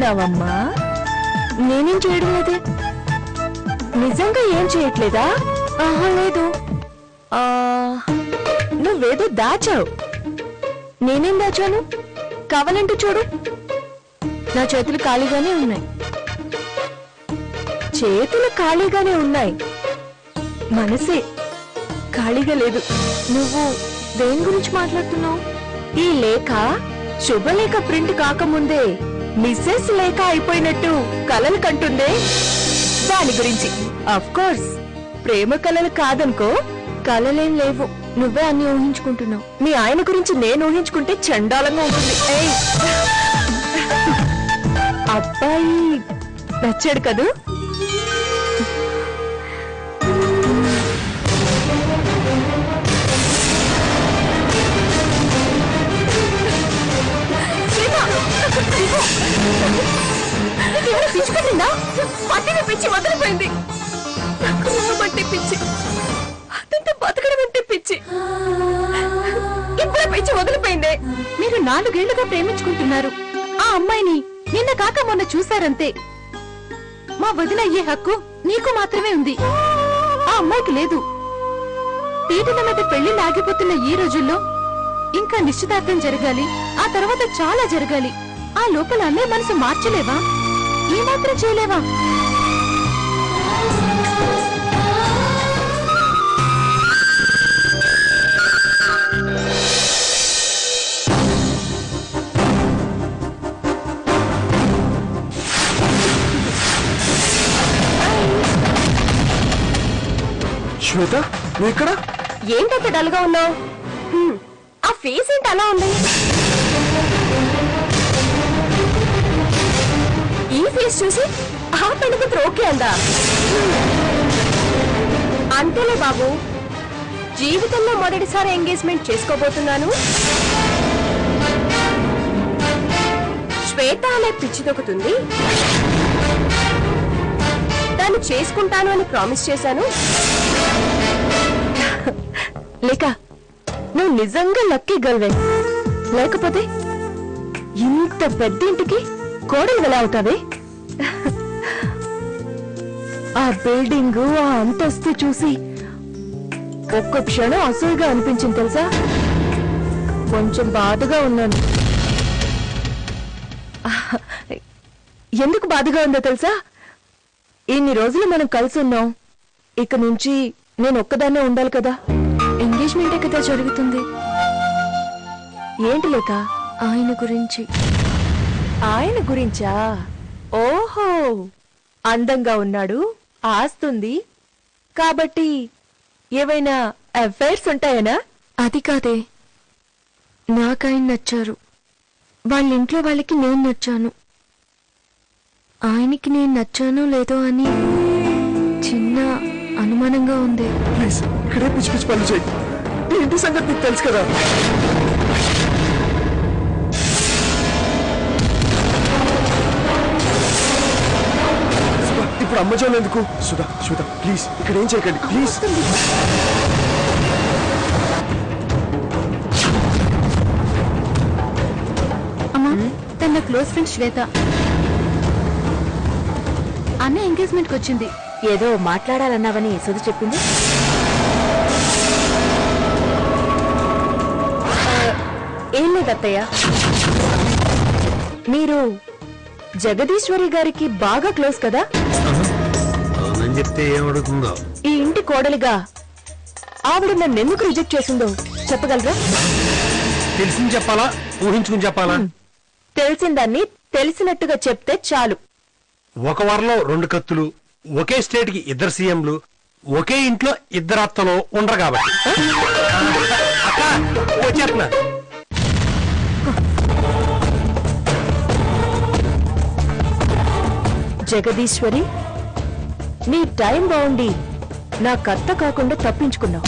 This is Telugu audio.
చేస్తున్నావమ్మా? నేనేం చేయడం లేదే. నిజంగా ఏం చేయట్లేదా? ఆహా లేదు. నువ్వేదో దాచావు. నేనేం దాచాను? కావాలంటే చూడు, నా చేతులు ఖాళీగానే ఉన్నాయి. చేతులు ఖాళీగానే ఉన్నాయి, మనసే ఖాళీగా లేదు. నువ్వు దేని గురించి మాట్లాడుతున్నావు? ఈ లేఖ శుభలేఖ ప్రింట్ కాకముందే మిస్సెస్ లేఖ అయిపోయినట్టు కలలు కంటుందే, దాని గురించి. ఆఫ్ కోర్స్ ప్రేమ కలలు కాదనుకో, కలలేం లేవు. నువ్వే అన్ని ఊహించుకుంటున్నావు. మీ ఆయన గురించి నేను ఊహించుకుంటే చండాలంగా ఉంటుంది. అబ్బాయి నచ్చాడు కదూ? పిచ్చుకుంటుందా? పట్టిన పిచ్చి వదిలిపోయింది. బట్టి పిచ్చి, అతనితో బతకడం అంటే పిచ్చి. ఇప్పుడే పిచ్చి వదిలిపోయిందే. మీరు 4 ఏళ్లుగా ప్రేమించుకుంటున్నారు. ఆ అమ్మాయిని నిన్న కాక మొన్న చూశారంతే. మా వదిన అయ్యే హక్కు నీకు మాత్రమే ఉంది, ఆ అమ్మాయికి లేదు. పీటల మీద పెళ్లి ఆగిపోతున్న ఈ రోజుల్లో ఇంకా నిశ్చితార్థం జరగాలి, ఆ తర్వాత చాలా జరగాలి. ఆ లోపల అన్నయ్య మనసు మార్చలేవా? ఈ మాత్రం చేయలేవా? శ్వేత, నువ్వు ఇక్కడ? ఏంటంత డల్గా ఉన్నావు? ఆ ఫేస్ ఏంటి అలా ఉంది? ఈ ఫేస్ చూసి ఆ పెళ్లి ఓకే అందా? అంతేలే బాబు, జీవితంలో మొదటిసారి ఎంగేజ్మెంట్ చేసుకోబోతున్నాను. శ్వేత అనే పిచ్చి దొక్కుతుంది, దాన్ని చేసుకుంటాను అని ప్రామిస్ చేశాను. లేక నువ్వు నిజంగా లక్కీ గర్ల్వే. లేకపోతే ఇంత పెద్ద ఇంటికి కోడలు ఎలా అవుతావే? ఆ బిల్డింగ్, ఆ అంతస్తు చూసి ఒక్క క్షణం అసూయగా అనిపించింది తెలుసా? కొంచెం బాధగా ఉన్నాను. ఎందుకు బాధగా ఉందో తెలుసా? ఇన్ని రోజులు మనం కలిసి ఉన్నాం, ఇక నుంచి నేను ఒక్కదాన్నే ఉండాలి కదా. ఎంగేజ్మెంటే కదా జరుగుతుంది. ఏంటి లేక? ఆయన గురించి. ఆయన గురించా? ఓహో, అందంగా ఉన్నాడు, ఆస్తుంది కాబట్టి ఏవైనా అఫైర్స్ ఉంటాయనా? అది కాదే, నాకాయన నచ్చారు. వాళ్ళ ఇంట్లో వాళ్ళకి నేను నచ్చాను. ఆయనకి నేను నచ్చానో లేదో అని చిన్న అనుమానంగా ఉంది. ప్లీజ్ ఇక్కడే పిచ్చి పిచ్చి పనులు చేయి. నీ ఇంటి సంగతి నీకు తెలుసు కదా. ఇప్పుడు అమ్మ జోలు ఎందుకు? సుధా, శ్వేత ప్లీజ్ ఇక్కడ ఏం చేయకండి ప్లీజ్. అమ్మా, తన క్లోజ్ ఫ్రెండ్ శ్వేత అన్న ఎంగేజ్మెంట్ కి వచ్చింది. ఏదో మాట్లాడాలన్నావని సుధ చెప్పింది. ఏం లేదు అత్తయ్య, మీరు జగదీశ్వరి గారికి బాగా క్లోజ్ కదా? చెప్తే ఏమడుగుతుందో. ఈ ఇంటి కోడలిగా ఆవిడ నన్ను ఎందుకు రిజెక్ట్ చేసిందో చెప్పగలరా? తెలిసింది చెప్పాలా, ఊహించుకుని చెప్పాలా? తెలిసిందాన్ని తెలిసినట్టుగా చెప్తే చాలు. ఒక వారంలో 2 కత్తులు, ఒకే స్టేట్ కి 2 సీఎంలు, ఒకే ఇంట్లో 2 అత్తలు ఉండరు కాబట్టి. వచ్చేస్తున్నా. జగదీశ్వరి, నీ టైం బాగుండి నా కత్త కాకుండా తప్పించుకున్నావు.